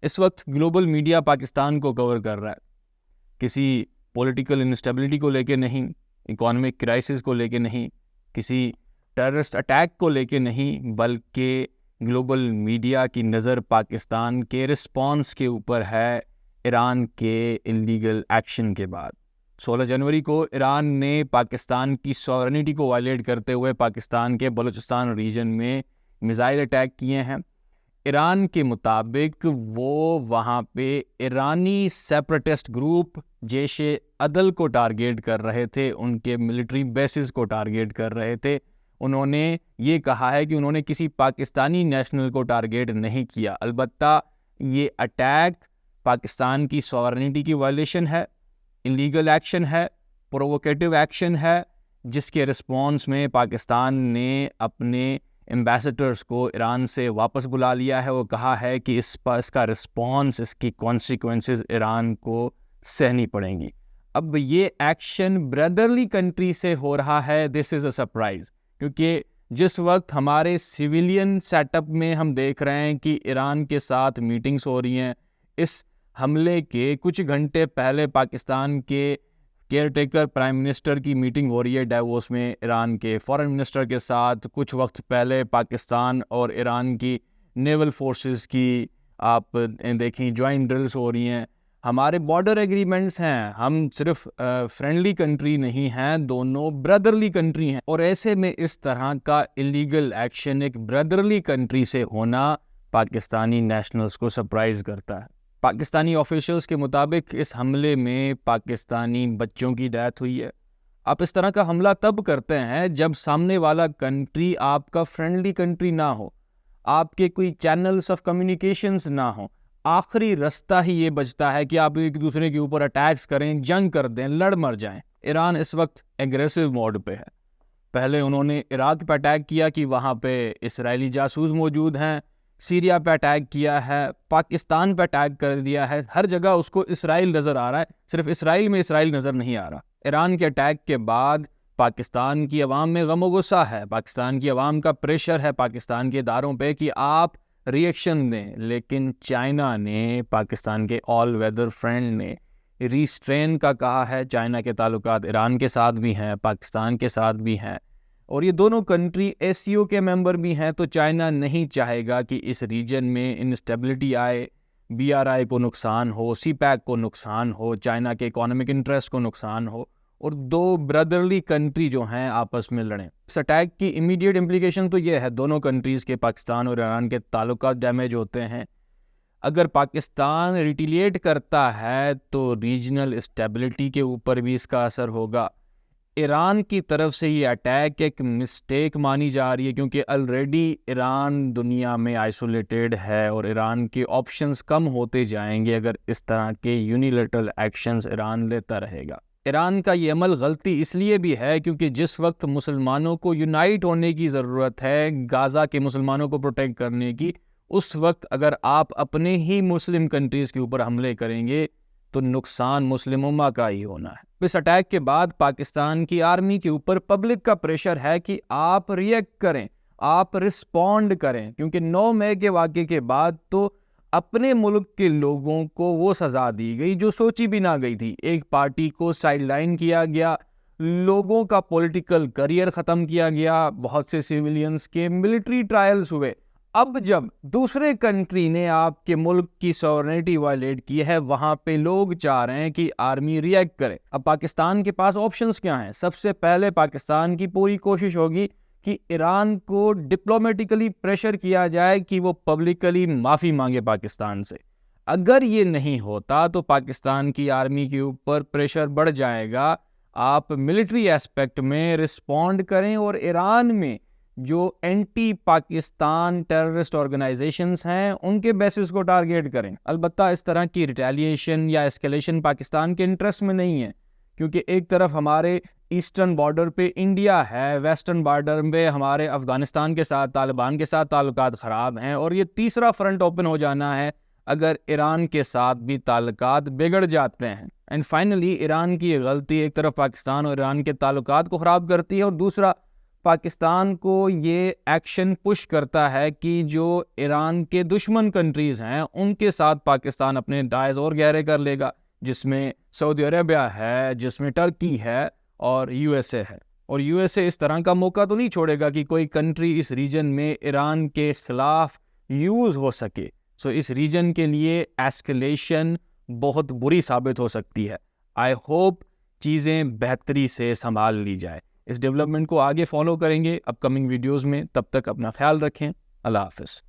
اس وقت global media Pakistan کو کور کر رہا ہے، کسی پولیٹیکل انسٹیبلٹی کو لے کے نہیں، اکانومک کرائسس کو لے کے نہیں، کسی ٹیررسٹ اٹیک کو لے کے نہیں، بلکہ گلوبل میڈیا کی نظر پاکستان کے رسپانس کے اوپر ہے ایران کے انلیگل ایکشن کے بعد۔ 16 جنوری کو ایران نے پاکستان کی سوورنٹی کو وائلیٹ کرتے ہوئے پاکستان کے بلوچستان ریجن میں میزائل اٹیک کیے ہیں۔ ایران کے مطابق وہ وہاں پہ ایرانی سیپریٹسٹ گروپ جیش عدل کو ٹارگیٹ کر رہے تھے، ان کے ملٹری بیسز کو ٹارگیٹ کر رہے تھے۔ انہوں نے یہ کہا ہے کہ انہوں نے کسی پاکستانی نیشنل کو ٹارگیٹ نہیں کیا، البتہ یہ اٹیک پاکستان کی سوورنٹی کی وائلیشن ہے، انلیگل ایکشن ہے، پرووکیٹو ایکشن ہے، جس کے رسپانس میں پاکستان نے اپنے ایمبیسڈرز کو ایران سے واپس بلا لیا ہے۔ وہ کہا ہے کہ اس کا رسپانس، اس کی کانسیکوینسز ایران کو سہنی پڑیں گی۔ اب یہ ایکشن بردرلی کنٹری سے ہو رہا ہے، دس از اے سرپرائز، کیونکہ جس وقت ہمارے سویلین سیٹ اپ میں ہم دیکھ رہے ہیں کہ ایران کے ساتھ میٹنگز ہو رہی ہیں، اس حملے کے کچھ گھنٹے پہلے پاکستان کے کیئر ٹیکر پرائم منسٹر کی میٹنگ ہو رہی ہے ڈیووس میں ایران کے فارن منسٹر کے ساتھ، کچھ وقت پہلے پاکستان اور ایران کی نیول فورسز کی آپ دیکھیں جوائنٹ ڈرلز ہو رہی ہیں، ہمارے بارڈر ایگریمنٹس ہیں، ہم صرف فرینڈلی کنٹری نہیں ہیں، دونوں برادرلی کنٹری ہیں، اور ایسے میں اس طرح کا انلیگل ایکشن ایک برادرلی کنٹری سے ہونا پاکستانی نیشنلز کو سرپرائز کرتا ہے۔ پاکستانی آفیشلز کے مطابق اس حملے میں پاکستانی بچوں کی ڈیتھ ہوئی ہے۔ آپ اس طرح کا حملہ تب کرتے ہیں جب سامنے والا کنٹری آپ کا فرینڈلی کنٹری نہ ہو، آپ کے کوئی چینلز آف کمیونیکیشنز نہ ہوں، آخری رستہ ہی یہ بچتا ہے کہ آپ ایک دوسرے کے اوپر اٹیکس کریں، جنگ کر دیں، لڑ مر جائیں۔ ایران اس وقت ایگریسو موڈ پہ ہے۔ پہلے انہوں نے عراق پہ اٹیک کیا کہ وہاں پہ اسرائیلی جاسوس موجود ہیں، سیریا پہ اٹیک کیا ہے، پاکستان پہ اٹیک کر دیا ہے، ہر جگہ اس کو اسرائیل نظر آ رہا ہے، صرف اسرائیل میں اسرائیل نظر نہیں آ رہا۔ ایران کے اٹیک کے بعد پاکستان کی عوام میں غم و غصہ ہے، پاکستان کی عوام کا پریشر ہے پاکستان کے اداروں پہ کہ آپ ریئیکشن دیں، لیکن چائنا نے، پاکستان کے آل ویدر فرینڈ نے ریسٹرین کا کہا ہے۔ چائنا کے تعلقات ایران کے ساتھ بھی ہیں، پاکستان کے ساتھ بھی ہیں، اور یہ دونوں کنٹری ASEAN کے ممبر بھی ہیں، تو چائنا نہیں چاہے گا کہ اس ریجن میں انسٹیبلٹی آئے، BRI کو نقصان ہو، CPEC کو نقصان ہو، چائنا کے اکانومک انٹرسٹ کو نقصان ہو، اور دو برادرلی کنٹری جو ہیں آپس میں لڑیں۔ اس اٹیک کی امیڈیٹ امپلیکیشن تو یہ ہے، دونوں کنٹریز کے، پاکستان اور ایران کے تعلقات ڈیمیج ہوتے ہیں۔ اگر پاکستان ریٹیلیٹ کرتا ہے تو ریجنل اسٹیبلٹی کے اوپر بھی اس کا اثر ہوگا۔ ایران کی طرف سے یہ اٹیک ایک مسٹیک مانی جا رہی ہے، کیونکہ آلریڈی ایران دنیا میں آئسولیٹڈ ہے اور ایران کے آپشنز کم ہوتے جائیں گے اگر اس طرح کے یونیلیٹرل ایکشنز ایران لیتا رہے گا۔ ایران کا یہ عمل غلطی اس لیے بھی ہے کیونکہ جس وقت مسلمانوں کو یونائٹ ہونے کی ضرورت ہے، غزہ کے مسلمانوں کو پروٹیکٹ کرنے کی، اس وقت اگر آپ اپنے ہی مسلم کنٹریز کے اوپر حملے کریں گے تو نقصان مسلم امہ کا ہی ہونا ہے۔ اس اٹیک کے بعد پاکستان کی آرمی کے اوپر پبلک کا پریشر ہے کہ آپ ریئیکٹ کریں، آپ رسپونڈ کریں، کیونکہ 9 مئی کے واقعے کے بعد تو اپنے ملک کے لوگوں کو وہ سزا دی گئی جو سوچی بھی نہ گئی تھی۔ ایک پارٹی کو سائیڈ لائن کیا گیا، لوگوں کا پولیٹیکل کریئر ختم کیا گیا، بہت سے سیویلینز کے ملٹری ٹرائلز ہوئے۔ اب جب دوسرے کنٹری نے آپ کے ملک کی سوورنٹی وائلیٹ کی ہے، وہاں پہ لوگ چاہ رہے ہیں کہ آرمی ریئیکٹ کرے۔ اب پاکستان کے پاس آپشنز کیا ہیں؟ سب سے پہلے پاکستان کی پوری کوشش ہوگی کہ ایران کو ڈپلومیٹیکلی پریشر کیا جائے کہ وہ پبلکلی معافی مانگے پاکستان سے۔ اگر یہ نہیں ہوتا تو پاکستان کی آرمی کے اوپر پریشر بڑھ جائے گا، آپ ملٹری ایسپیکٹ میں رسپونڈ کریں اور ایران میں جو اینٹی پاکستان ٹیررسٹ آرگنائزیشنز ہیں ان کے بیسز کو ٹارگیٹ کریں۔ البتہ اس طرح کی ریٹیلیشن یا اسکیلیشن پاکستان کے انٹرسٹ میں نہیں ہے، کیونکہ ایک طرف ہمارے ایسٹرن بارڈر پہ انڈیا ہے، ویسٹرن بارڈر پہ ہمارے افغانستان کے ساتھ، طالبان کے ساتھ تعلقات خراب ہیں، اور یہ تیسرا فرنٹ اوپن ہو جانا ہے اگر ایران کے ساتھ بھی تعلقات بگڑ جاتے ہیں۔ اینڈ فائنلی ایران کی یہ غلطی ایک طرف پاکستان اور ایران کے تعلقات کو خراب کرتی ہے، اور دوسرا پاکستان کو یہ ایکشن پش کرتا ہے کہ جو ایران کے دشمن کنٹریز ہیں ان کے ساتھ پاکستان اپنے ڈائز اور گہرے کر لے گا، جس میں سعودی عربیہ ہے، جس میں ٹرکی ہے اور یو ایس اے ہے. اور یو ایس اے اس طرح کا موقع تو نہیں چھوڑے گا کہ کوئی کنٹری اس ریجن میں ایران کے خلاف یوز ہو سکے. سو اس ریجن کے لیے ایسکلیشن بہت بری ثابت ہو سکتی ہے. آئی ہوپ چیزیں بہتری سے سنبھال لی جائے. اس ڈیولپمنٹ کو آگے فالو کریں گے اپ کمنگ ویڈیوز میں. تب تک اپنا خیال رکھیں. اللہ حافظ.